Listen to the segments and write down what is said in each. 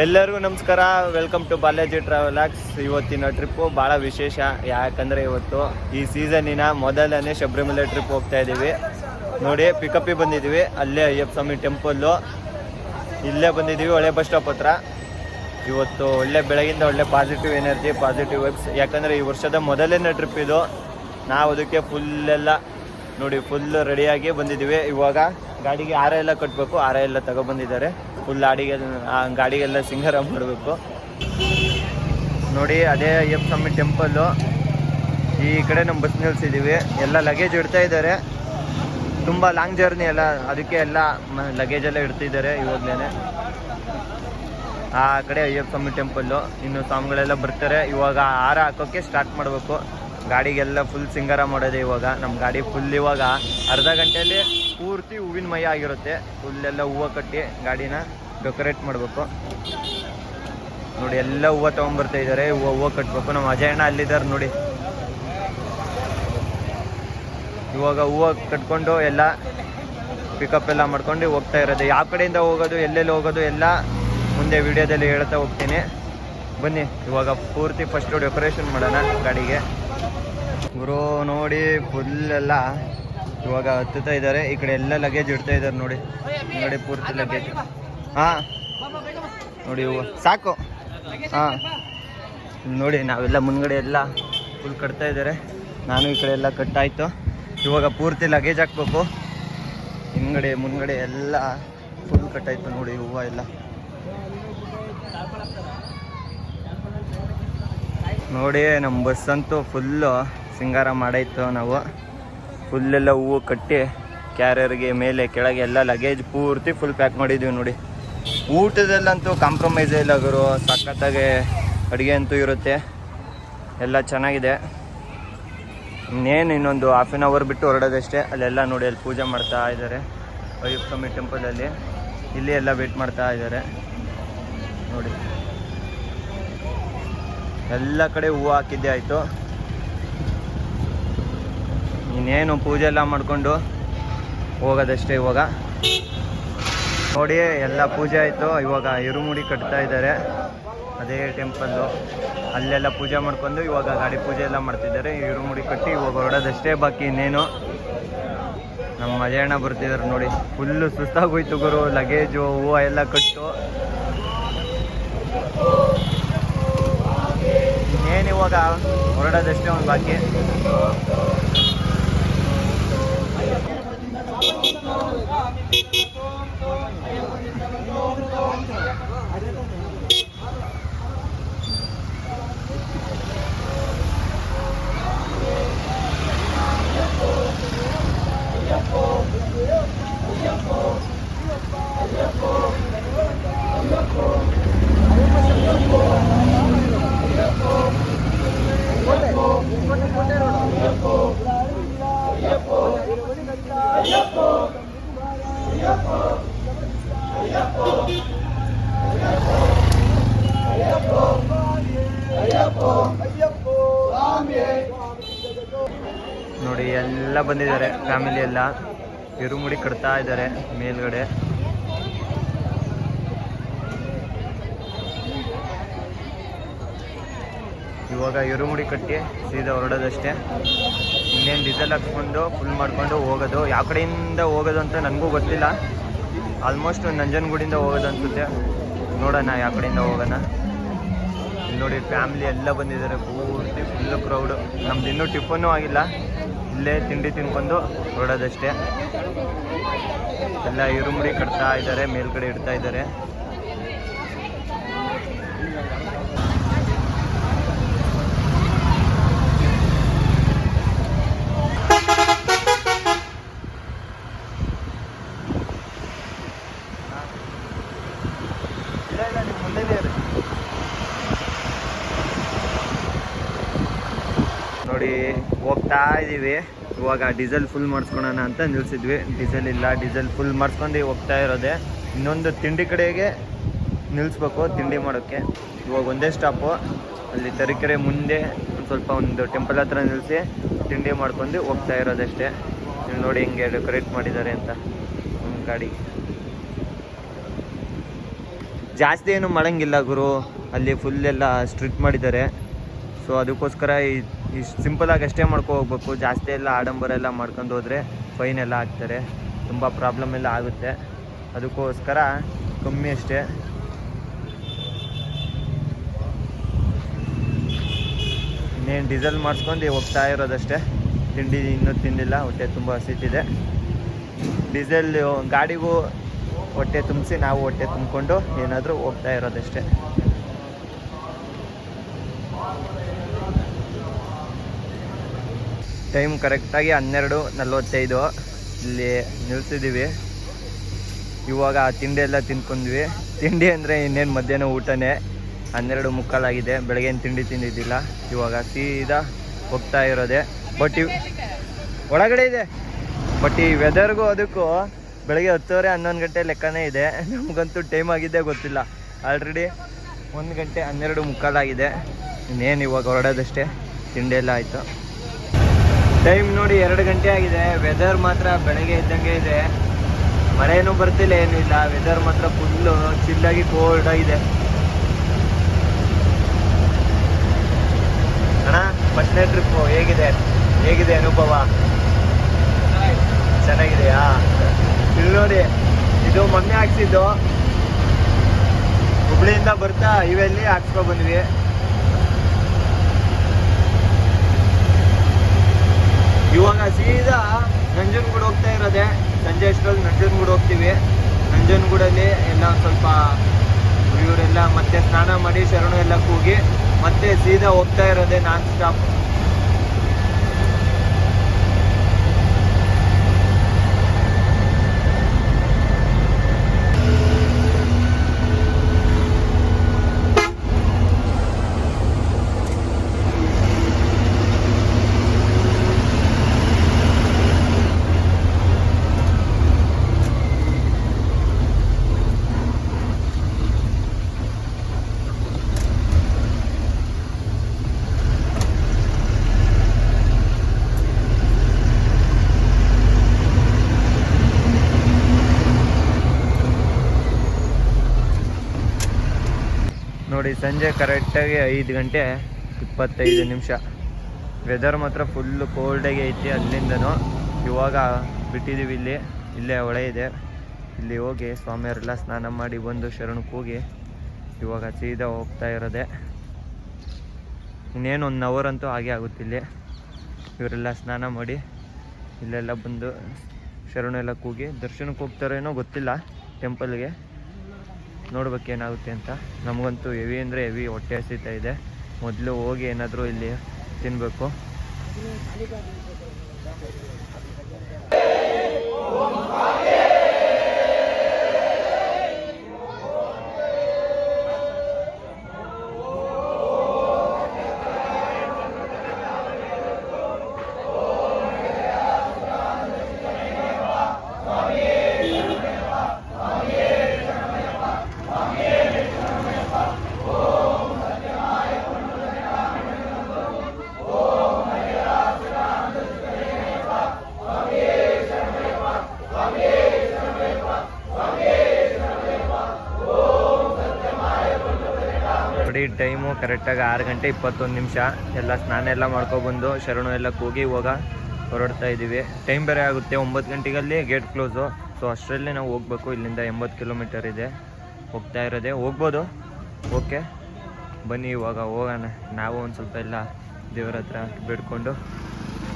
ಎಲ್ಲರಿಗೂ ನಮಸ್ಕಾರ. Welcome to Balaji travelogues. ಇವತ್ತಿನ ಟ್ರಿಪ್ಪು ಭಾಳ ವಿಶೇಷ. ಯಾಕಂದರೆ ಇವತ್ತು ಈ ಸೀಸನ್ನಿನ ಮೊದಲನೇ ಶಬರಿಮಲೆ ಟ್ರಿಪ್ ಹೋಗ್ತಾ ಇದ್ದೀವಿ. ನೋಡಿ, ಪಿಕಪ್ಪಿ ಬಂದಿದ್ದೀವಿ. ಅಲ್ಲೇ ಅಯ್ಯಪ್ಪ ಸ್ವಾಮಿ ಟೆಂಪಲ್ಲು ಇಲ್ಲೇ ಬಂದಿದ್ದೀವಿ, ಒಳ್ಳೆ ಬಸ್ ಸ್ಟಾಪ್ ಹತ್ರ. ಇವತ್ತು ಒಳ್ಳೆ ಬೆಳಗಿಂದ ಒಳ್ಳೆ ಪಾಸಿಟಿವ್ ಎನರ್ಜಿ, ಪಾಸಿಟಿವ್ ವೈಬ್ಸ್. ಯಾಕಂದರೆ ಈ ವರ್ಷದ ಮೊದಲನೇ ಟ್ರಿಪ್ ಇದು. ನಾವು ಅದಕ್ಕೆ ಫುಲ್ಲೆಲ್ಲ ನೋಡಿ ಫುಲ್ ರೆಡಿಯಾಗಿ ಬಂದಿದ್ದೀವಿ. ಇವಾಗ ಗಾಡಿಗೆ ಹಾರ ಎಲ್ಲ ಕಟ್ಟಬೇಕು. ಹಾರ ಎಲ್ಲ ತಗೊಬಂದಿದ್ದಾರೆ. ಫುಲ್ ಗಾಡಿಗೆಲ್ಲ ಸಿಂಗಾರ ಮಾಡಬೇಕು. ನೋಡಿ, ಅದೇ ಅಯ್ಯಪ್ಪ ಸ್ವಾಮಿ ಟೆಂಪಲ್ಲು. ಈ ಕಡೆ ನಮ್ಮ ಬಸ್ ನಿಲ್ಸಿದ್ದೀವಿ. ಎಲ್ಲ ಲಗೇಜ್ ಇಡ್ತಾ ಇದ್ದಾರೆ. ತುಂಬ ಲಾಂಗ್ ಜರ್ನಿ ಅಲ್ಲ, ಅದಕ್ಕೆ ಎಲ್ಲ ಲಗೇಜೆಲ್ಲ ಇಡ್ತಿದ್ದಾರೆ ಇವಾಗಲೇ. ಆ ಕಡೆ ಅಯ್ಯಪ್ಪ ಸ್ವಾಮಿ ಟೆಂಪಲ್ಲು. ಇನ್ನು ಸ್ವಾಮಿಗಳೆಲ್ಲ ಬರ್ತಾರೆ. ಇವಾಗ ಹಾರ ಹಾಕೋಕ್ಕೆ ಸ್ಟಾರ್ಟ್ ಮಾಡಬೇಕು. ಗಾಡಿಗೆಲ್ಲ ಫುಲ್ ಸಿಂಗಾರ ಮಾಡೋದೆ. ಇವಾಗ ನಮ್ಮ ಗಾಡಿ ಫುಲ್ ಇವಾಗ ಅರ್ಧ ಗಂಟೆಯಲ್ಲಿ ಪೂರ್ತಿ ಹೂವಿನ ಮಯ ಆಗಿರುತ್ತೆ. ಫುಲ್ಲೆಲ್ಲ ಹೂವು ಕಟ್ಟಿ ಗಾಡಿನ ಡೆಕೋರೇಟ್ ಮಾಡಬೇಕು. ನೋಡಿ, ಎಲ್ಲ ಹೂವು ತೊಗೊಂಬರ್ತಾ ಇದ್ದಾರೆ. ಹೂವು ಕಟ್ಟಬೇಕು. ನಮ್ಮ ಅಜಯಣ್ಣ ಅಲ್ಲಿದ್ದಾರೆ ನೋಡಿ. ಇವಾಗ ಹೂವು ಕಟ್ಕೊಂಡು ಎಲ್ಲ ಪಿಕಪ್ ಎಲ್ಲ ಮಾಡ್ಕೊಂಡು ಹೋಗ್ತಾ ಇರೋದು. ಯಾವ ಕಡೆಯಿಂದ ಹೋಗೋದು, ಎಲ್ಲೆಲ್ಲಿ ಹೋಗೋದು ಎಲ್ಲ ಮುಂದೆ ವಿಡಿಯೋದಲ್ಲಿ ಹೇಳ್ತಾ ಹೋಗ್ತೀನಿ. ಬನ್ನಿ, ಇವಾಗ ಪೂರ್ತಿ ಫಸ್ಟು ಡೆಕೋರೇಷನ್ ಮಾಡೋಣ ಗಾಡಿಗೆ. ಗುರು ನೋಡಿ, ಫುಲ್ಲೆಲ್ಲ ಇವಾಗ ಹತ್ತುತ್ತಾ ಇದ್ದಾರೆ. ಈ ಕಡೆ ಎಲ್ಲ ಲಗೇಜ್ ಇಡ್ತಾ ಇದ್ದಾರೆ. ನೋಡಿ ನೋಡಿ, ಪೂರ್ತಿ ಲಗೇಜ್. ಹಾಂ ನೋಡಿ, ಹೂವು ಸಾಕು. ಹಾಂ ನೋಡಿ, ನಾವೆಲ್ಲ ಮುಂದ್ಗಡೆ ಎಲ್ಲ ಫುಲ್ ಕಟ್ತಾ ಇದ್ದಾರೆ. ನಾನು ಈ ಕಡೆ ಎಲ್ಲ ಕಟ್ಟಾಯಿತು. ಇವಾಗ ಪೂರ್ತಿ ಲಗೇಜ್ ಹಾಕ್ಬೇಕು. ಹಿಂದ್ಗಡೆ ಮುಂದ್ಗಡೆ ಎಲ್ಲ ಫುಲ್ ಕಟ್ಟಾಯಿತು. ನೋಡಿ, ಹೂವು ಎಲ್ಲ ನೋಡಿ. ನಮ್ಮ ಬಸ್ ಅಂತೂ ಫುಲ್ಲು ಸಿಂಗಾರ ಮಾಡಾಯಿತು. ನಾವು ಫುಲ್ಲೆಲ್ಲ ಹೂವು ಕಟ್ಟಿ ಕ್ಯಾರಿಯರ್ಗೆ ಮೇಲೆ ಕೆಳಗೆ ಎಲ್ಲ ಲಗೇಜ್ ಪೂರ್ತಿ ಫುಲ್ ಪ್ಯಾಕ್ ಮಾಡಿದ್ದೀವಿ. ನೋಡಿ, ಊಟದಲ್ಲಂತೂ ಕಾಂಪ್ರಮೈಸೇ ಇಲ್ಲ ಗುರು. ಸಖತ್ತಾಗಿ ಅಡುಗೆ ಅಂತೂ ಇರುತ್ತೆ, ಎಲ್ಲ ಚೆನ್ನಾಗಿದೆ. ಇನ್ನೊಂದು ಹಾಫ್ ಆನ್ ಅವರ್ ಬಿಟ್ಟು ಹೊರಡೋದಷ್ಟೇ. ಅಲ್ಲೆಲ್ಲ ನೋಡಿ, ಅಲ್ಲಿ ಪೂಜೆ ಮಾಡ್ತಾ ಇದ್ದಾರೆ ಅಯ್ಯಪ್ಪ ಸ್ವಾಮಿ ಟೆಂಪಲಲ್ಲಿ. ಇಲ್ಲಿ ಎಲ್ಲ ವೇಟ್ ಮಾಡ್ತಾ ಇದ್ದಾರೆ ನೋಡಿ. ಎಲ್ಲ ಕಡೆ ಹೂವು ಹಾಕಿದ್ದೆ ಆಯಿತು. ಇನ್ನೇನು ಪೂಜೆ ಎಲ್ಲ ಮಾಡಿಕೊಂಡು ಹೋಗೋದಷ್ಟೇ. ಇವಾಗ ನೋಡಿ, ಎಲ್ಲ ಪೂಜೆ ಆಯಿತು. ಇವಾಗ ಇರುಮುಡಿ ಕಟ್ತಾ ಇದ್ದಾರೆ ಅದೇ ಟೆಂಪಲ್ಲು. ಅಲ್ಲೆಲ್ಲ ಪೂಜೆ ಮಾಡ್ಕೊಂಡು ಇವಾಗ ಗಾಡಿ ಪೂಜೆ ಎಲ್ಲ ಮಾಡ್ತಿದ್ದಾರೆ. ಇರುಮುಡಿ ಕಟ್ಟಿ ಇವಾಗ ಹೊರಡೋದಷ್ಟೇ ಬಾಕಿ. ಇನ್ನೇನು ನಮ್ಮ ಅಜಯಣ್ಣ ಬರ್ತಿದ್ದಾರೆ ನೋಡಿ. ಫುಲ್ಲು ಸುಸ್ತಾಗೋಯ್ತು ಗುರು. ಲಗೇಜು ಹೂವು ಎಲ್ಲ ಕಟ್ಟು. ಇನ್ನೇನು ಇವಾಗ ಹೊರಡೋದಷ್ಟೇ ಒಂದು ಬಾಕಿ. ನೋಡಿ, ಎಲ್ಲ ಬಂದಿದ್ದಾರೆ ಫ್ಯಾಮಿಲಿ ಎಲ್ಲ. ಇರುಮುಡಿ ಕಟ್ತಾ ಇದ್ದಾರೆ ಮೇಲ್ಗಡೆ. ಇವಾಗ ಇರುಮುಡಿ ಕಟ್ಟಿ ಸೀದಾ ಹೊರಡೋದಷ್ಟೇ. ಇನ್ನೇನು ಡೀಸೆಲ್ ಹಾಕ್ಸ್ಕೊಂಡು ಫುಲ್ ಮಾಡ್ಕೊಂಡು ಹೋಗೋದು. ಯಾವ ಕಡೆಯಿಂದ ಹೋಗೋದು ಅಂತ ನನಗೂ ಗೊತ್ತಿಲ್ಲ. ಆಲ್ಮೋಸ್ಟ್ ನಂಜನಗೂಡಿಂದ ಹೋಗೋದು ಅನ್ಸುತ್ತೆ. ನೋಡೋಣ ಯಾವ ಕಡೆಯಿಂದ ಹೋಗೋಣ. ಇಲ್ಲಿ ನೋಡಿ, ಫ್ಯಾಮಿಲಿ ಎಲ್ಲ ಬಂದಿದ್ದಾರೆ. ಪೂರ್ತಿ ಫುಲ್ಲು ಕ್ರೌಡು. ನಮ್ದು ಇನ್ನೂ ಟಿಫನ್ನೂ ಆಗಿಲ್ಲ. ಇಲ್ಲೇ ತಿಂಡಿ ತಿನ್ಕೊಂಡು ಹೊರಡೋದಷ್ಟೇ. ಎಲ್ಲ ಇರುಮುಡಿ ಕಟ್ತಾ ಇದ್ದಾರೆ, ಮೇಲ್ಗಡೆ ಇಡ್ತಾ ಇದ್ದಾರೆ. ನೋಡಿ, ಹೋಗ್ತಾ ಇದ್ದೀವಿ. ಇವಾಗ ಡೀಸೆಲ್ ಫುಲ್ ಮಾಡಿಸ್ಕೊಳೋಣ ಅಂತ ನಿಲ್ಸಿದ್ವಿ. ಡೀಸೆಲ್ ಇಲ್ಲ. ಡೀಸೆಲ್ ಫುಲ್ ಮಾಡಿಸ್ಕೊಂಡು ಹೋಗ್ತಾ ಇರೋದೆ. ಇನ್ನೊಂದು ತಿಂಡಿ ಕಡೆಗೆ ನಿಲ್ಲಿಸ್ಬೇಕು ತಿಂಡಿ ಮಾಡೋಕ್ಕೆ. ಇವಾಗ ಒಂದೇ ಸ್ಟಾಪು. ಅಲ್ಲಿ ತರೀಕೆರೆ ಮುಂದೆ ಸ್ವಲ್ಪ ಒಂದು ಟೆಂಪಲ್ ಹತ್ರ ನಿಲ್ಲಿಸಿ ತಿಂಡಿ ಮಾಡ್ಕೊಂಡು ಹೋಗ್ತಾ ಇರೋದಷ್ಟೇ. ನೀವು ನೋಡಿ ಹಿಂಗೆ ಡೆಕೋರೇಟ್ ಮಾಡಿದ್ದಾರೆ ಅಂತ ಗಾಡಿ. ಜಾಸ್ತಿ ಏನು ಮಾಡಂಗಿಲ್ಲ ಗುರು, ಅಲ್ಲಿ ಫುಲ್ ಎಲ್ಲ ಸ್ಟ್ರಿಕ್ಟ್ ಮಾಡಿದ್ದಾರೆ. ಸೊ ಅದಕ್ಕೋಸ್ಕರ ಈ ಸಿಂಪಲಾಗಿ ಅಷ್ಟೇ ಮಾಡ್ಕೊ ಹೋಗ್ಬೇಕು. ಜಾಸ್ತಿ ಎಲ್ಲ ಆಡಂಬರ ಎಲ್ಲ ಮಾಡ್ಕೊಂಡು ಹೋದರೆ ಫೈನ್ ಎಲ್ಲ ಹಾಕ್ತಾರೆ, ತುಂಬ ಪ್ರಾಬ್ಲಮ್ ಎಲ್ಲ ಆಗುತ್ತೆ. ಅದಕ್ಕೋಸ್ಕರ ಕಮ್ಮಿ ಅಷ್ಟೇ. ಇನ್ನೇನು ಡೀಸೆಲ್ ಮಾಡಿಸ್ಕೊಂಡು ಹೋಗ್ತಾ ಇರೋದಷ್ಟೇ. ತಿಂಡಿ ಇನ್ನೂ ತಿಂದಿಲ್ಲ, ಹೊಟ್ಟೆ ತುಂಬ ಹಸಿತಿದೆ. ಡೀಸೆಲ್ ಗಾಡಿಗೂ ಹೊಟ್ಟೆ ತುಂಬಿಸಿ ನಾವು ಹೊಟ್ಟೆ ತುಂಬಿಕೊಂಡು ಏನಾದರೂ ಹೋಗ್ತಾ ಇರೋದಷ್ಟೇ. ಟೈಮ್ ಕರೆಕ್ಟಾಗಿ 12:45 ಇಲ್ಲಿ ನಿಲ್ಸಿದ್ದೀವಿ. ಇವಾಗ ತಿಂಡಿ ಎಲ್ಲ ತಿನ್ಕೊಂಡ್ವಿ. ತಿಂಡಿ ಅಂದರೆ ಇನ್ನೇನು ಮಧ್ಯಾಹ್ನ ಊಟನೇ. 12:45 ಬೆಳಗ್ಗೆನ ತಿಂಡಿ ತಿಂದಿದ್ದಿಲ್ಲ. ಇವಾಗ ಸೀದಾ ಹೋಗ್ತಾ ಇರೋದೆ. ಬಟ್ ಒಳಗಡೆ ಇದೆ. ಬಟ್ ಈ ವೆದರ್ಗೂ ಅದಕ್ಕೂ ಬೆಳಗ್ಗೆ 10:30 11 ಗಂಟೆ ಲೆಕ್ಕನೇ ಇದೆ. ನಮಗಂತೂ ಟೈಮ್ ಆಗಿದ್ದೇ ಗೊತ್ತಿಲ್ಲ. ಆಲ್ರೆಡಿ 1 ಗಂಟೆ 12:45 ಇನ್ನೇನು ಇವಾಗ ಹೊರಡೋದಷ್ಟೇ. ತಿಂಡಿ ಎಲ್ಲ ಆಯಿತು. ಟೈಮ್ ನೋಡಿ 2 ಗಂಟೆ ಆಗಿದೆ. ವೆದರ್ ಮಾತ್ರ ಬೆಳಗ್ಗೆ ಇದ್ದಂಗೆ ಇದೆ. ಮಳೆನೂ ಬರ್ತಿಲ್ಲ, ಏನೂ ಇಲ್ಲ. ವೆದರ್ ಮಾತ್ರ ಫುಲ್ಲು ಚಿಲ್ಲಾಗಿ ಕೋಲ್ಡ್ ಆಗಿದೆ. ಅಣ್ಣ, ಫಸ್ಟ್ನೇ ಟ್ರಿಪ್ಪು ಹೇಗಿದೆ ಅನುಭವ? ಚೆನ್ನಾಗಿದೆಯಾ? ಇಲ್ಲಿ ನೋಡಿ, ಇದು ಮೊನ್ನೆ ಹಾಕ್ಸಿದ್ದು. ಹುಬ್ಳಿಯಿಂದ ಬರ್ತಾ ಇವೆಲ್ಲಿ ಹಾಕ್ಸ್ಕೊ ಬಂದ್ವಿ. ಇವಾಗ ಸೀದಾ ನಂಜನಗೂಡು ಹೋಗ್ತಾ ಇರೋದೆ. ಸಂಜೆ ಅಷ್ಟರಲ್ಲಿ ನಂಜನಗೂಡು ಹೋಗ್ತೀವಿ. ನಂಜನಗೂಡಲ್ಲಿ ಎಲ್ಲ ಸ್ವಲ್ಪ ಇವರೆಲ್ಲ ಮತ್ತೆ ಸ್ನಾನ ಮಾಡಿ ಶರಣು ಎಲ್ಲ ಕೂಗಿ ಮತ್ತೆ ಸೀದಾ ಹೋಗ್ತಾ ಇರೋದೆ ನಾನ್ ಸ್ಟಾಪ್. ನೋಡಿ, ಸಂಜೆ ಕರೆಕ್ಟಾಗಿ 5 ಗಂಟೆ 25 ನಿಮಿಷ. ವೆದರ್ ಮಾತ್ರ ಫುಲ್ಲು ಕೋಲ್ಡಾಗಿ ಐತಿ ಅಲ್ಲಿಂದನೂ. ಇವಾಗ ಬಿಟ್ಟಿದ್ದೀವಿ ಇಲ್ಲೇ ಹೊಳೆ ಇದೆ. ಇಲ್ಲಿ ಹೋಗಿ ಸ್ವಾಮಿಯವರೆಲ್ಲ ಸ್ನಾನ ಮಾಡಿ ಬಂದು ಶರಣಕ್ಕೆ ಹೋಗಿ ಇವಾಗ ಸೀದಾ ಹೋಗ್ತಾ ಇರೋದೆ. ಇನ್ನೇನು 1 ಅವರ್ ಅಂತೂ ಹಾಗೆ ಆಗುತ್ತಿಲ್ಲಿ. ಇವರೆಲ್ಲ ಸ್ನಾನ ಮಾಡಿ ಇಲ್ಲೆಲ್ಲ ಬಂದು ಶರಣು ಎಲ್ಲ ಕೂಗಿ ದರ್ಶನಕ್ಕೆ ಹೋಗ್ತಾರೇನೋ ಗೊತ್ತಿಲ್ಲ ಟೆಂಪಲ್ಗೆ. ನೋಡ್ಬೇಕೇನಾಗುತ್ತೆ ಅಂತ. ನಮಗಂತೂ ಹೆವಿ ಅಂದರೆ ಹೆವಿ ಹೊಟ್ಟೆ ಹಸಿತಾ ಇದೆ. ಮೊದಲು ಹೋಗಿ ಏನಾದರೂ ಇಲ್ಲಿ ತಿನ್ನಬೇಕು. ಟೈಮು ಕರೆಕ್ಟಾಗಿ 6 ಗಂಟೆ 21 ನಿಮಿಷ. ಎಲ್ಲ ಸ್ನಾನ ಎಲ್ಲ ಮಾಡ್ಕೊಬಂದು ಶರಣು ಎಲ್ಲ ಕೂಗಿ ಇವಾಗ ಹೊರಡ್ತಾ ಇದ್ದೀವಿ. ಟೈಮ್ ಬೇರೆ ಆಗುತ್ತೆ. 9 ಗಂಟೆಗಲ್ಲಿ ಗೇಟ್ ಕ್ಲೋಸು. ಸೊ ಅಷ್ಟರಲ್ಲೇ ನಾವು ಹೋಗ್ಬೇಕು. ಇಲ್ಲಿಂದ 80 ಕಿಲೋಮೀಟರ್ ಇದೆ. ಹೋಗ್ತಾ ಇರೋದೆ, ಹೋಗ್ಬೋದು. ಓಕೆ ಬನ್ನಿ ಇವಾಗ ಹೋಗೋಣ. ನಾವು ಒಂದು ಸ್ವಲ್ಪ ಎಲ್ಲ ದೇವರ ಹತ್ರ ಬೇಡ್ಕೊಂಡು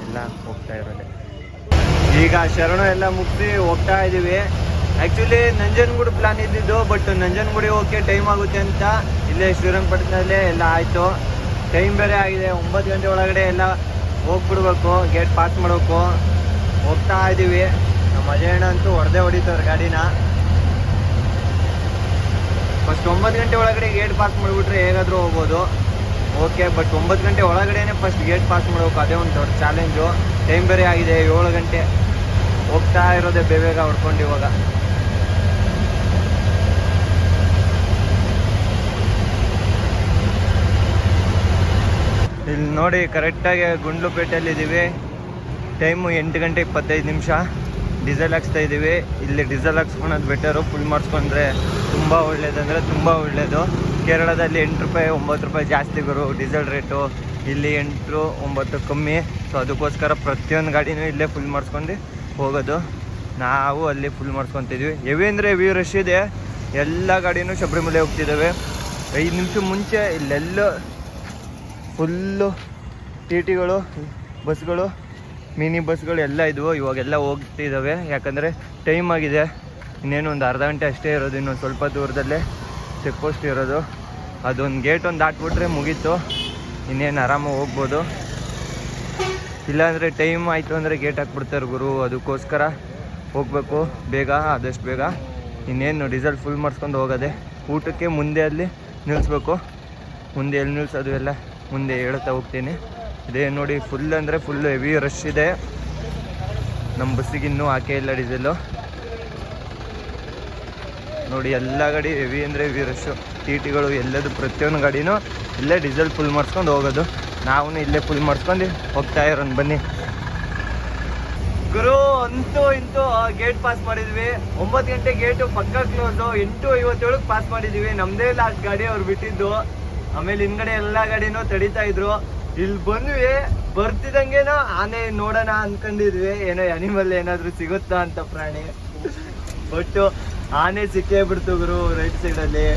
ಎಲ್ಲ ಹೋಗ್ತಾ ಇರೋದೆ. ಈಗ ಶರಣು ಎಲ್ಲ ಮುಗಿಸಿ ಹೋಗ್ತಾ ಇದ್ದೀವಿ. ಆ್ಯಕ್ಚುಲಿ ನಂಜನಗೂಡು ಪ್ಲಾನ್ ಇದ್ದಿದ್ದು, ಬಟ್ ನಂಜನಗೂಡಿ ಹೋಗೋಕ್ಕೆ ಟೈಮ್ ಆಗುತ್ತೆ ಅಂತ ಇಲ್ಲೇ ಶ್ರೀರಂಗಪಟ್ಟಣದಲ್ಲೇ ಎಲ್ಲ ಆಯಿತು. ಟೈಮ್ ಬೇರೆ ಆಗಿದೆ. 9 ಗಂಟೆ ಒಳಗಡೆ ಎಲ್ಲ ಹೋಗ್ಬಿಡ್ಬೇಕು. ಗೇಟ್ ಪಾಸ್ ಮಾಡಬೇಕು. ಹೋಗ್ತಾ ಇದ್ದೀವಿ. ನಮ್ಮ ಅಜಯಣ್ಣ ಅಂತೂ ಹೊಡಿತವ್ರೆ ಗಾಡಿನ. ಫಸ್ಟ್ 9 ಗಂಟೆ ಒಳಗಡೆ ಗೇಟ್ ಪಾಸ್ ಮಾಡಿಬಿಟ್ರೆ ಹೇಗಾದರೂ ಹೋಗ್ಬೋದು. ಓಕೆ, ಬಟ್ 9 ಗಂಟೆ ಒಳಗಡೆನೇ ಫಸ್ಟ್ ಗೇಟ್ ಪಾಸ್ ಮಾಡಬೇಕು. ಅದೇ ಒಂದು ದೊಡ್ಡ ಚಾಲೆಂಜು. ಟೈಮ್ ಬೇರೆ ಆಗಿದೆ 7 ಗಂಟೆ. ಹೋಗ್ತಾ ಇರೋದೇ ಬೇಗ ಹೊಡ್ಕೊಂಡು ಇವಾಗ. ಇಲ್ಲಿ ನೋಡಿ ಕರೆಕ್ಟಾಗಿ ಗುಂಡ್ಲುಪೇಟೆಯಲ್ಲಿದ್ದೀವಿ. ಟೈಮು 8 ಗಂಟೆ 25 ನಿಮಿಷ. ಡೀಸೆಲ್ ಹಾಕ್ಸ್ತಾ ಇದ್ದೀವಿ. ಇಲ್ಲಿ ಡೀಸೆಲ್ ಹಾಕ್ಸ್ಕೊಳೋದು ಬೆಟರು, ಫುಲ್ ಮಾಡಿಸ್ಕೊಂಡ್ರೆ ತುಂಬ ಒಳ್ಳೇದಂದರೆ ತುಂಬ ಒಳ್ಳೆಯದು. ಕೇರಳದಲ್ಲಿ 8 ರೂಪಾಯಿ 9 ರೂಪಾಯಿ ಜಾಸ್ತಿ ಗುರು ಡೀಸೆಲ್ ರೇಟು, ಇಲ್ಲಿ 8 9 ಕಮ್ಮಿ. ಸೊ ಅದಕ್ಕೋಸ್ಕರ ಪ್ರತಿಯೊಂದು ಗಾಡಿನೂ ಇಲ್ಲೇ ಫುಲ್ ಮಾಡಿಸ್ಕೊಂಡು ಹೋಗೋದು. ನಾವು ಅಲ್ಲಿ ಫುಲ್ ಮಾಡಿಸ್ಕೊತಿದ್ವಿ. ಹೆವಿ ಅಂದರೆ ಹೆವಿ ರಶ್ ಇದೆ. ಎಲ್ಲ ಗಾಡಿನೂ ಶಬರಿಮಲೆ ಹೋಗ್ತಿದ್ದಾವೆ. 5 ನಿಮಿಷ ಮುಂಚೆ ಇಲ್ಲೆಲ್ಲ ಫುಲ್ಲು ಟಿ.ಟಿಗಳು, ಬಸ್ಗಳು, ಮಿನಿ ಬಸ್ಗಳು ಎಲ್ಲ ಇದ್ವು. ಇವಾಗೆಲ್ಲ ಹೋಗ್ತಿದ್ದಾವೆ, ಯಾಕಂದರೆ ಟೈಮ್ ಆಗಿದೆ. ಇನ್ನೇನು ಒಂದು ಅರ್ಧ ಗಂಟೆ ಅಷ್ಟೇ ಇರೋದು, ಇನ್ನೊಂದು ಸ್ವಲ್ಪ ದೂರದಲ್ಲೇ ಚೆಕ್ ಪೋಸ್ಟ್ ಇರೋದು. ಅದೊಂದು ಗೇಟ್ ಒಂದು ದಾಟ್ಬಿಟ್ರೆ ಮುಗೀತು, ಇನ್ನೇನು ಆರಾಮಾಗಿ ಹೋಗ್ಬೋದು. ಇಲ್ಲಾಂದರೆ ಟೈಮ್ ಆಯಿತು ಅಂದರೆ ಗೇಟ್ ಹಾಕ್ಬಿಡ್ತಾರೆ ಗುರು. ಅದಕ್ಕೋಸ್ಕರ ಹೋಗಬೇಕು ಬೇಗ, ಆದಷ್ಟು ಬೇಗ. ಇನ್ನೇನು ಡೀಸೆಲ್ ಫುಲ್ ಮಾಡಿಸ್ಕೊಂಡು ಹೋಗೋದೆ. ಊಟಕ್ಕೆ ಮುಂದೆ ಅಲ್ಲಿ ನಿಲ್ಲಿಸ್ಬೇಕು. ಮುಂದೆ ಎಲ್ಲಿ ನಿಲ್ಲಿಸೋದು ಎಲ್ಲ ಮುಂದೆ ಹೇಳ್ತಾ ಹೋಗ್ತೀನಿ. ಇದೇ ನೋಡಿ, ಫುಲ್ ಅಂದರೆ ಫುಲ್ಲು ಹೆವಿ ರಶ್ ಇದೆ. ನಮ್ಮ ಬಸ್ಸಿಗೆ ಇನ್ನೂ ಹಾಕೇ ಇಲ್ಲ ಡೀಸೆಲ್ಲು. ನೋಡಿ ಎಲ್ಲ ಗಾಡಿ ಹೆವಿ ಅಂದರೆ ಹೆವಿ ರಶ್ಶು. ಟಿ.ಟಿಗಳು ಎಲ್ಲದು ಪ್ರತಿಯೊಂದು ಗಾಡಿನೂ ಇಲ್ಲೇ ಡೀಸೆಲ್ ಫುಲ್ ಮಾಡಿಸ್ಕೊಂಡು ಹೋಗೋದು. ನಾವು ಇಲ್ಲೇ ಫುಲ್ ಮಾಡಿಸ್ಕೊಂಡು ಹೋಗ್ತಾ ಇರೋಣ ಬನ್ನಿ ಗುರು. ಅಂತೂ ಇಂತೂ ಗೇಟ್ ಪಾಸ್ ಮಾಡಿದ್ವಿ. 9 ಗಂಟೆ ಗೇಟು ಪಕ್ಕ ಕ್ಲೋಸು. 8:57 ಪಾಸ್ ಮಾಡಿದ್ವಿ. ನಮ್ಮದೇ ಲಾಸ್ಟ್ ಗಾಡಿ ಅವ್ರು ಬಿಟ್ಟಿದ್ದು. ಆಮೇಲೆ ಹಿಂದ್ಗಡೆ ಎಲ್ಲ ಗಾಡಿನೂ ತಡೀತಾ ಇದ್ರು. ಇಲ್ಲಿ ಬಂದ್ವಿ, ಬರ್ತಿದಂಗೆನೋ ಆನೆ ನೋಡೋಣ ಅನ್ಕೊಂಡಿದ್ವಿ, ಏನೋ ಅನಿಮಲ್ ಏನಾದರೂ ಸಿಗುತ್ತಾ ಅಂತ, ಪ್ರಾಣಿ. ಬಟ್ ಆನೆ ಸಿಕ್ಕೇ ಬಿಡ್ತು ಗುರು ರೈಟ್ ಸೈಡಲ್ಲಿ.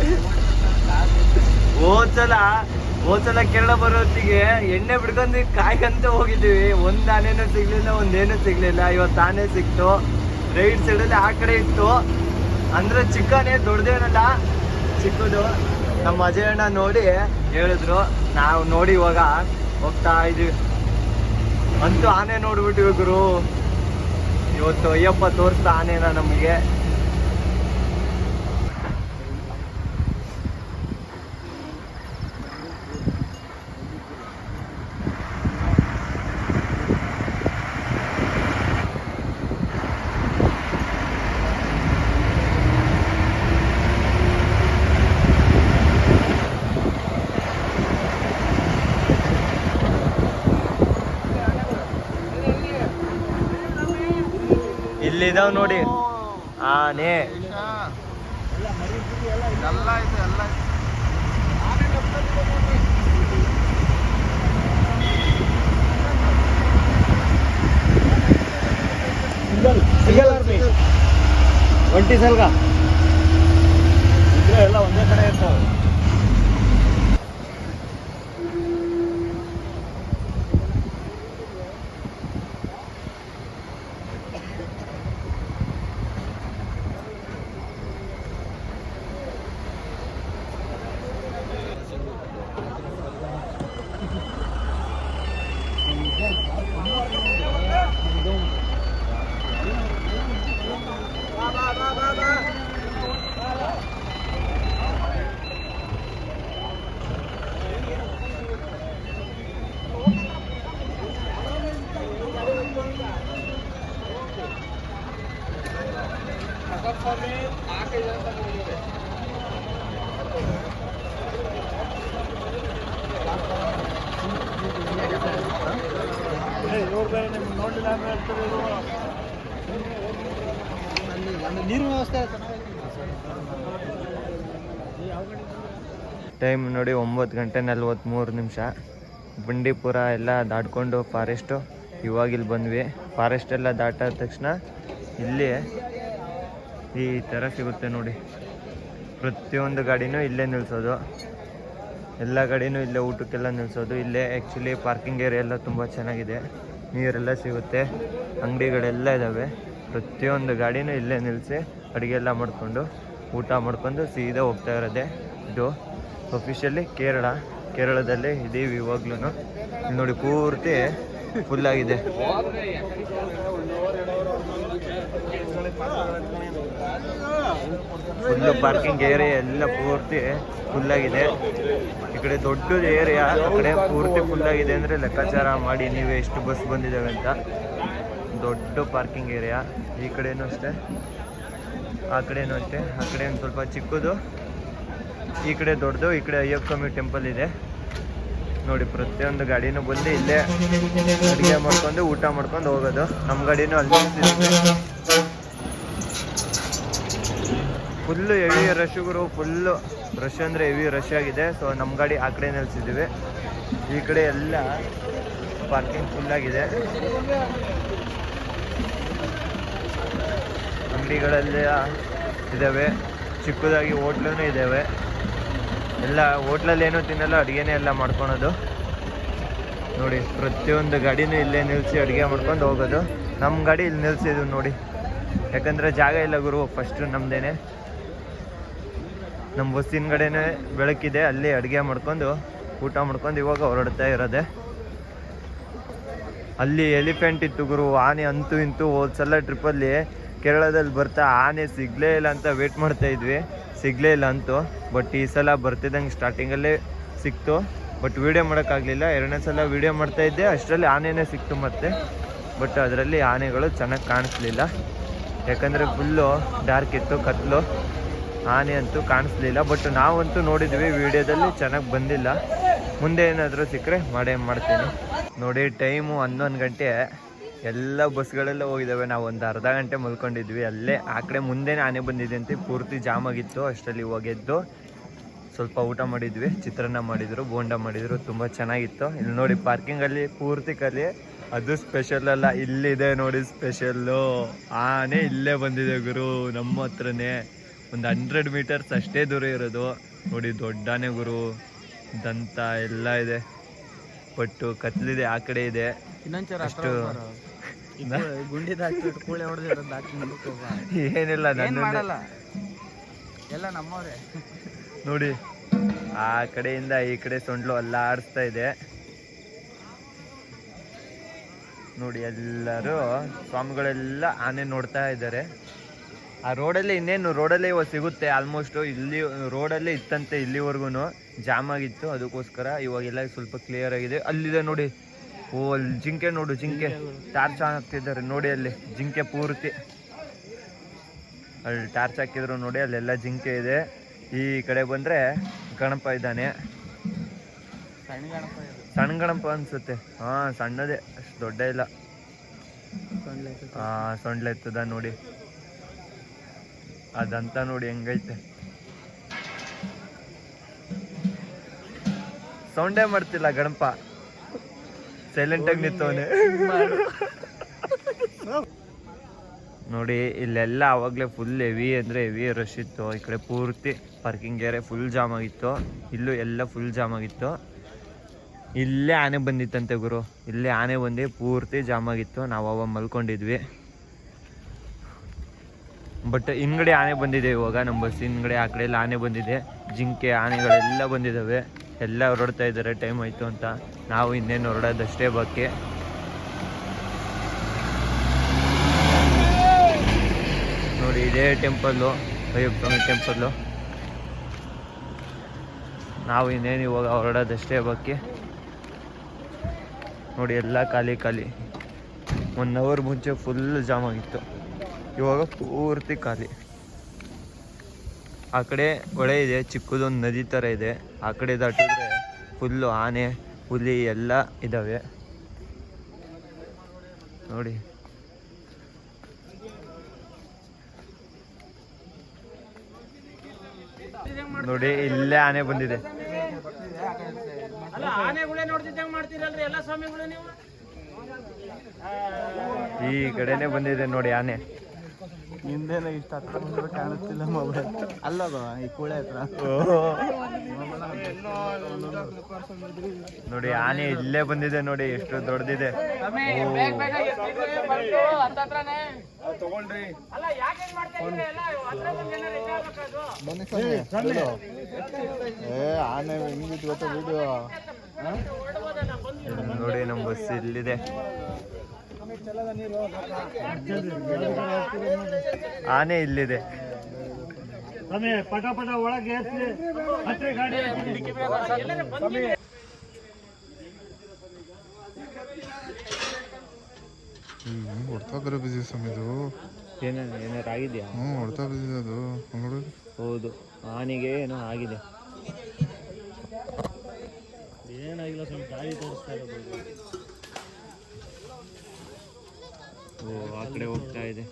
ಹೋದ್ಸಲ ಕೇರಳ ಬರೋತ್ತಿಗೆ ಎಣ್ಣೆ ಬಿಡ್ಕೊಂಡು ಕಾಯ್ಕಂತ ಹೋಗಿದ್ದೀವಿ. ಒಂದು ಆನೆನೂ ಸಿಗ್ಲಿಲ್ಲ, ಒಂದೇನೂ ಸಿಗ್ಲಿಲ್ಲ. ಇವತ್ತು ಆನೆ ಸಿಕ್ತು ರೈಟ್ ಸೈಡಲ್ಲಿ. ಆ ಕಡೆ ಇತ್ತು ಅಂದ್ರೆ ಚಿಕ್ಕನೆ, ದೊಡ್ಡದೇನಲ್ಲ, ಚಿಕ್ಕದು. ನಮ್ಮ ಅಜಯಣ್ಣ ನೋಡಿ ಹೇಳಿದ್ರು, ನಾವು ನೋಡಿ ಇವಾಗ ಹೋಗ್ತಾ ಇದೀವಿ. ಅಂತೂ ಆನೆ ನೋಡ್ಬಿಟ್ಟಿವಿ ಗುರು ಇವತ್ತು. ಅಯ್ಯಪ್ಪ ತೋರಿಸ್ತಾ ಆನೆನ ನಮಗೆ. ಇಲ್ಲಿದಾವ್ ನೋಡಿ ಆನೆ. ಒಂಟಿ ಸಲ್ಗ ಎಲ್ಲ ಒಂದೇ ಕಡೆ ಇರ್ತಾವೆ. ನೀರು ವ್ಯವಸ್ಥೆ ಟೈಮ್ ನೋಡಿ 9:43. ಬಂಡೀಪುರ ಎಲ್ಲ ದಾಟ್ಕೊಂಡು ಫಾರೆಸ್ಟು ಇವಾಗಿಲ್ಲಿ ಬಂದ್ವಿ. ಫಾರೆಸ್ಟ್ ಎಲ್ಲ ದಾಟಾದ ತಕ್ಷಣ ಇಲ್ಲಿ ಈ ಥರ ಸಿಗುತ್ತೆ ನೋಡಿ. ಪ್ರತಿಯೊಂದು ಗಾಡಿನೂ ಇಲ್ಲೇ ನಿಲ್ಲಿಸೋದು, ಎಲ್ಲ ಗಾಡಿನೂ ಇಲ್ಲೇ ಊಟಕ್ಕೆಲ್ಲ ನಿಲ್ಲಿಸೋದು. ಇಲ್ಲೇ ಆ್ಯಕ್ಚುಲಿ ಪಾರ್ಕಿಂಗ್ ಏರಿಯಾ ಎಲ್ಲ ತುಂಬ ಚೆನ್ನಾಗಿದೆ, ನೀರೆಲ್ಲ ಸಿಗುತ್ತೆ, ಅಂಗಡಿಗಳೆಲ್ಲ ಇದ್ದಾವೆ. ಪ್ರತಿಯೊಂದು ಗಾಡಿನೂ ಇಲ್ಲೇ ನಿಲ್ಲಿಸಿ ಅಡುಗೆ ಎಲ್ಲ ಮಾಡಿಕೊಂಡು ಊಟ ಮಾಡ್ಕೊಂಡು ಸೀದಾ ಹೋಗ್ತಾ ಇರೋದೆ. ಇದು ಅಫಿಷಿಯಲಿ ಕೇರಳದಲ್ಲೇ ಇದ್ದೀವಿ ಇವಾಗ್ಲೂ. ಇಲ್ಲಿ ನೋಡಿ ಪೂರ್ತಿ ಫುಲ್ಲಾಗಿದೆ. ಫುಲ್ಲು ಪಾರ್ಕಿಂಗ್ ಏರಿಯಾ ಎಲ್ಲ ಪೂರ್ತಿ ಫುಲ್ಲಾಗಿದೆ. ಈ ಕಡೆ ದೊಡ್ಡದು ಏರಿಯಾ, ಆ ಕಡೆ ಪೂರ್ತಿ ಫುಲ್ಲಾಗಿದೆ ಅಂದರೆ ಲೆಕ್ಕಾಚಾರ ಮಾಡಿ ನೀವೇ ಎಷ್ಟು ಬಸ್ ಬಂದಿದ್ದಾವೆ ಅಂತ. ದೊಡ್ಡ ಪಾರ್ಕಿಂಗ್ ಏರಿಯಾ. ಈ ಕಡೆನೂ ಅಷ್ಟೇ, ಆ ಕಡೆನೂ ಅಷ್ಟೇ. ಆ ಕಡೆ ಒಂದು ಸ್ವಲ್ಪ ಚಿಕ್ಕದು, ಈ ಕಡೆ ದೊಡ್ಡದು. ಈ ಕಡೆ ಅಯ್ಯಪ್ಪ ಸ್ವಾಮಿ ಟೆಂಪಲ್ ಇದೆ. ನೋಡಿ ಪ್ರತಿಯೊಂದು ಗಾಡಿನೂ ಬಂದು ಇಲ್ಲೇ ಅಡುಗೆ ಮಾಡ್ಕೊಂಡು ಊಟ ಮಾಡ್ಕೊಂಡು ಹೋಗೋದು. ನಮ್ಮ ಗಾಡಿನೂ ಅಲ್ಲಿ ಫುಲ್ಲು ಹೆವಿ ರಶ್ಗುರು, ಫುಲ್ಲು ರಶ್ ಅಂದರೆ ಹೆವಿ ರಶ್ ಆಗಿದೆ. ಸೊ ನಮ್ಮ ಗಾಡಿ ಆ ಕಡೆ ನಿಲ್ಸಿದ್ದೀವಿ. ಈ ಕಡೆ ಎಲ್ಲ ಪಾರ್ಕಿಂಗ್ ಫುಲ್ಲಾಗಿದೆ. ಅಂಗಡಿಗಳೆಲ್ಲ ಇದ್ದಾವೆ, ಚಿಕ್ಕದಾಗಿ ಹೋಟ್ಲೂ ಇದ್ದಾವೆ. ಎಲ್ಲ ಹೋಟ್ಲಲ್ಲಿ ಏನೂ ತಿನ್ನಲ್ಲ, ಅಡುಗೆನೇ ಎಲ್ಲ ಮಾಡ್ಕೊಳೋದು. ನೋಡಿ ಪ್ರತಿಯೊಂದು ಗಾಡಿನೂ ಇಲ್ಲೇ ನಿಲ್ಲಿಸಿ ಅಡುಗೆ ಮಾಡ್ಕೊಂಡು ಹೋಗೋದು. ನಮ್ಮ ಗಾಡಿ ಇಲ್ಲಿ ನಿಲ್ಸಿದ್ವಿ ನೋಡಿ, ಯಾಕಂದರೆ ಜಾಗ ಇಲ್ಲ ಗುರು. ಫಸ್ಟು ನಮ್ಮದೇನೆ, ನಮ್ಮ ಬಸ್ಸಿನ ಕಡೆನೇ ಬೆಳಕಿದೆ, ಅಲ್ಲಿ ಅಡುಗೆ ಮಾಡ್ಕೊಂಡು ಊಟ ಮಾಡ್ಕೊಂಡು ಇವಾಗ ಹೊರಡ್ತಾ ಇರೋದೆ. ಅಲ್ಲಿ ಎಲಿಫೆಂಟ್ ಇತ್ತು ಗುರು, ಆನೆ ಅಂತೂ ಇಂತೂ ಹೋದ್ಸಲ ಟ್ರಿಪ್ಪಲ್ಲಿ ಕೇರಳದಲ್ಲಿ ಬರ್ತಾ ಆನೆ ಸಿಗಲೇ ಇಲ್ಲ ಅಂತ ವೇಟ್ ಮಾಡ್ತಾ ಇದ್ವಿ, ಸಿಗಲೇ ಇಲ್ಲ ಅಂತೂ. ಬಟ್ ಈ ಸಲ ಬರ್ತಿದ್ದಂಗೆ ಸ್ಟಾರ್ಟಿಂಗಲ್ಲೇ ಸಿಕ್ತು, ಬಟ್ ವೀಡಿಯೋ ಮಾಡೋಕ್ಕಾಗಲಿಲ್ಲ. ಎರಡನೇ ಸಲ ವೀಡಿಯೋ ಮಾಡ್ತಾಯಿದ್ದೆ, ಅಷ್ಟರಲ್ಲಿ ಆನೆನೇ ಸಿಕ್ತು ಮತ್ತೆ. ಬಟ್ ಅದರಲ್ಲಿ ಆನೆಗಳು ಚೆನ್ನಾಗಿ ಕಾಣಿಸ್ಲಿಲ್ಲ, ಯಾಕಂದರೆ ಫುಲ್ಲು ಡಾರ್ಕ್ ಇತ್ತು, ಕತ್ಲು. ಆನೆ ಅಂತೂ ಕಾಣಿಸ್ಲಿಲ್ಲ. ಬಟ್ ನಾವಂತೂ ನೋಡಿದ್ವಿ ವೀಡಿಯೋದಲ್ಲಿ, ಚೆನ್ನಾಗಿ ಬಂದಿಲ್ಲ. ಮುಂದೆ ಏನಾದರೂ ಸಿಕ್ಕರೆ ಮಾಡ್ತೀನಿ. ನೋಡಿ ಟೈಮು 11 ಗಂಟೆ, ಎಲ್ಲ ಬಸ್ಗಳೆಲ್ಲ ಹೋಗಿದ್ದಾವೆ. ನಾವು ಒಂದು ಅರ್ಧ ಗಂಟೆ ಮಲ್ಕೊಂಡಿದ್ವಿ ಅಲ್ಲೇ. ಆ ಕಡೆ ಮುಂದೆನೇ ಆನೆ ಬಂದಿದೆ ಅಂತ ಪೂರ್ತಿ ಜಾಮ್ ಆಗಿತ್ತು. ಅಷ್ಟರಲ್ಲಿ ಹೋಗಿದ್ದು ಸ್ವಲ್ಪ ಊಟ ಮಾಡಿದ್ವಿ, ಚಿತ್ರಾನ್ನ ಮಾಡಿದರು, ಬೋಂಡ ಮಾಡಿದರು, ತುಂಬ ಚೆನ್ನಾಗಿತ್ತು. ಇಲ್ಲಿ ನೋಡಿ ಪಾರ್ಕಿಂಗಲ್ಲಿ ಪೂರ್ತಿ ಖಾಲಿ. ಅದು ಸ್ಪೆಷಲ್ ಅಲ್ಲ, ಇಲ್ಲಿದೆ ನೋಡಿ ಸ್ಪೆಷಲ್ಲು. ಆನೆ ಇಲ್ಲೇ ಬಂದಿದೆ ಗುರು, ನಮ್ಮ ಹತ್ರನೇ. ಒಂದು 100 ಮೀಟರ್ಸ್ ಅಷ್ಟೇ ದೂರ ಇರೋದು. ನೋಡಿ ದೊಡ್ಡ ಆನೆ ಗುರು, ದಂತ ಎಲ್ಲ ಇದೆ, ಪಟ್ಟು ಕತ್ಲಿದೆ, ಆ ಕಡೆ ಇದೆ. ಅಷ್ಟು ಏನಿಲ್ಲ, ಎಲ್ಲ ನಮ್ಮವ್ರೆ. ನೋಡಿ ಆ ಕಡೆಯಿಂದ ಈ ಕಡೆ ಸೊಂಡ್ಲು ಎಲ್ಲ ಆಡಿಸ್ತಾ ಇದೆ. ನೋಡಿ ಎಲ್ಲರೂ ಸ್ವಾಮಿಗಳೆಲ್ಲ ಆನೆ ನೋಡ್ತಾ ಇದ್ದಾರೆ. ಆ ರೋಡಲ್ಲಿ ಇನ್ನೇನು ರೋಡಲ್ಲೇ ಇವಾಗ ಸಿಗುತ್ತೆ ಆಲ್ಮೋಸ್ಟು. ಇಲ್ಲಿ ರೋಡಲ್ಲೇ ಇತ್ತಂತೆ ಇಲ್ಲಿವರೆಗೂ, ಜಾಮ್ ಆಗಿತ್ತು. ಅದಕ್ಕೋಸ್ಕರ ಇವಾಗೆಲ್ಲ ಸ್ವಲ್ಪ ಕ್ಲಿಯರ್ ಆಗಿದೆ. ಅಲ್ಲಿದೆ ನೋಡಿ, ಓ ಅಲ್ಲಿ ಜಿಂಕೆ ನೋಡು, ಜಿಂಕೆ ಟಾರ್ಚ್ ಹಾಕ್ತಿದ್ದಾರೆ ನೋಡಿ, ಅಲ್ಲಿ ಜಿಂಕೆ ಪೂರ್ತಿ ಅಲ್ಲಿ ಟಾರ್ಚ್ ಹಾಕಿದ್ರು ನೋಡಿ, ಅಲ್ಲೆಲ್ಲ ಜಿಂಕೆ ಇದೆ. ಈ ಕಡೆ ಬಂದರೆ ಗಣಪ ಇದ್ದಾನೆ, ಸಣ್ಣ ಗಣಪ ಅನ್ಸುತ್ತೆ. ಹಾಂ ಸಣ್ಣದೇ, ಅಷ್ಟು ದೊಡ್ಡ ಇಲ್ಲ. ಹಾಂ ಸೊಂಡ್ಲೆ ಎತ್ತದ ನೋಡಿ, ಅದಂತ ನೋಡಿ ಹೆಂಗೈತೆ. ಸೌಂಡೇ ಮಾಡ್ತಿಲ್ಲ ಗಣಪ, ಸೈಲೆಂಟಾಗಿ ನಿಂತವನೆ ನೋಡಿ. ಇಲ್ಲೆಲ್ಲ ಆವಾಗಲೇ ಫುಲ್ ಹೆವಿ ಅಂದರೆ ಹೆವಿ ರಶ್ ಇತ್ತು. ಈ ಕಡೆ ಪೂರ್ತಿ ಪಾರ್ಕಿಂಗ್ ಏರಿಯಾ ಫುಲ್ ಜಾಮ್ ಆಗಿತ್ತು, ಇಲ್ಲೂ ಎಲ್ಲ ಫುಲ್ ಜಾಮ್ ಆಗಿತ್ತು. ಇಲ್ಲೇ ಆನೆ ಬಂದಿತ್ತಂತೆ ಗುರು, ಇಲ್ಲೇ ಆನೆ ಬಂದು ಪೂರ್ತಿ ಜಾಮ್ ಆಗಿತ್ತು. ನಾವು ಅವಾಗ ಮಲ್ಕೊಂಡಿದ್ವಿ. ಬಟ್ ಹಿಂದ್ಗಡೆ ಆನೆ ಬಂದಿದೆ ಇವಾಗ, ನಮ್ಮ ಬಸ್ ಹಿಂದ್ಗಡೆ ಆ ಕಡೆ ಎಲ್ಲ ಆನೆ ಬಂದಿದೆ. ಜಿಂಕೆ ಆನೆಗಳೆಲ್ಲ ಬಂದಿದ್ದಾವೆ, ಎಲ್ಲ ಹೊರಡ್ತಾ ಇದ್ದಾರೆ, ಟೈಮ್ ಆಯಿತು ಅಂತ. ನಾವು ಇನ್ನೇನು ಹೊರಡೋದಷ್ಟೇ ಬಾಕಿ. ನೋಡಿ ಇದೇ ಟೆಂಪಲ್ಲು, ಅಯ್ಯಪ್ಪ ಸ್ವಾಮಿ ಟೆಂಪಲ್ಲು. ನಾವು ಇನ್ನೇನು ಇವಾಗ ಹೊರಡೋದಷ್ಟೇ ಬಾಕಿ. ನೋಡಿ ಎಲ್ಲ ಖಾಲಿ ಖಾಲಿ. 1 ಅವರ್ ಮುಂಚೆ ಫುಲ್ ಜಾಮ್ ಆಗಿತ್ತು, ಇವಾಗ ಪೂರ್ತಿ ಖಾಲಿ. ಆ ಕಡೆ ಹೊಳೆ ಇದೆ, ಚಿಕ್ಕದೊಂದು ನದಿ ಥರ ಇದೆ. ಆ ಕಡೆ ದಾಟಿದ್ರೆ ಫುಲ್ಲು ಆನೆ, ಹುಲಿ ಎಲ್ಲ ಇದ್ದಾವೆ ನೋಡಿ. ನೋಡಿ ಇಲ್ಲೇ ಆನೆ ಬಂದಿದೆ. ಈ ಕಡೆನೆ ಬಂದಿದೆ ನೋಡಿ ಆನೆ. ಹಿಂದೆನ ಇಷ್ಟ ಹತ್ರ ಬಂದ್ರೆ ಕಾಣಿಸ್ತಿಲ್ಲ ಮೊಬೈಲ್. ಅಲ್ಲದ ಈ ಕೂಳೆ ಹತ್ರ ನೋಡಿ ಆನೆ ಇಲ್ಲೇ ಬಂದಿದೆ ನೋಡಿ, ಎಷ್ಟು ದೊಡ್ಡದಿದೆ. ಆನೆ ಹೆಂಗಿತ್ತು ಗೊತ್ತಾ ವಿಡಿಯೋ ನೋಡಿ. ನಮ್ಮ ಬಸ್ ಇಲ್ಲಿದೆ, ಆನೆ ಇಲ್ಲಿದೆ. ಪಟ ಪಟ ಒಳಗೆ ಗಾಡಿ ಹೊಡ್ತಾ ಬೇರೆ ಬಿಸಿ ಸಮಯದು ಏನಾರು ಆಗಿದೆಯಾ? ಹೊಡ್ತಾ ಬಿಸಿದೆ ಅದು. ಹೌದು, ಆನೆಗೆ ಏನೋ ಆಗಿದೆ. ಏನಾಗಿಲ್ಲ ಸ್ವಾಮಿ. ಓ ಆ ಕಡೆ ಹೋಗ್ತಾ ಇದೆ.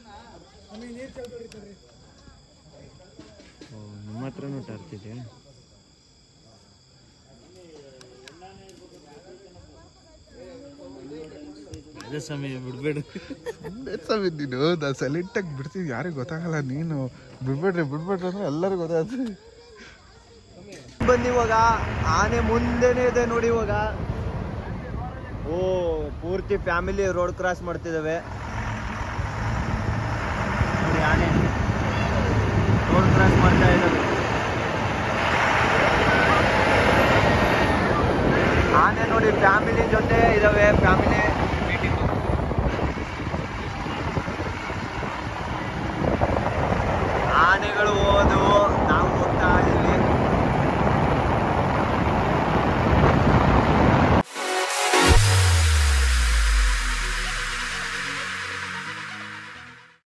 ಓ ನಿಮ್ಮ ಹತ್ರನೂ ಟಾರ್ಚ್ ಅದೇ ಸಮಯ ಬಿಡ್ಬೇಡ ಸ್ವಾಮಿ ನೀನು ನಾನು ಸೈಲೆಂಟಾಗಿ ಬಿಡ್ತೀನಿ, ಯಾರಿಗೂ ಗೊತ್ತಾಗಲ್ಲ. ನೀನು ಬಿಡ್ಬೇಡ್ರಿ ಅಂದ್ರೆ ಎಲ್ಲರಿಗೂ ಗೊತ್ತಾಗ್ತದೆ. ಬಂದು ಇವಾಗ ಆನೆ ಮುಂದೆನೇ ಇದೆ ನೋಡಿ. ಇವಾಗ ಓ ಪೂರ್ತಿ ಫ್ಯಾಮಿಲಿ ರೋಡ್ ಕ್ರಾಸ್ ಮಾಡ್ತಿದ್ದಾವೆ ನೋಡಿ. ಆನೆ ರೋಡ್ ಕ್ರಾಸ್ ಮಾಡ್ತಾ ಇದ್ದಾವೆ. ಆನೆ ನೋಡಿ ಫ್ಯಾಮಿಲಿ ಜೊತೆ ಇದಾವೆ. ಫ್ಯಾಮಿಲಿ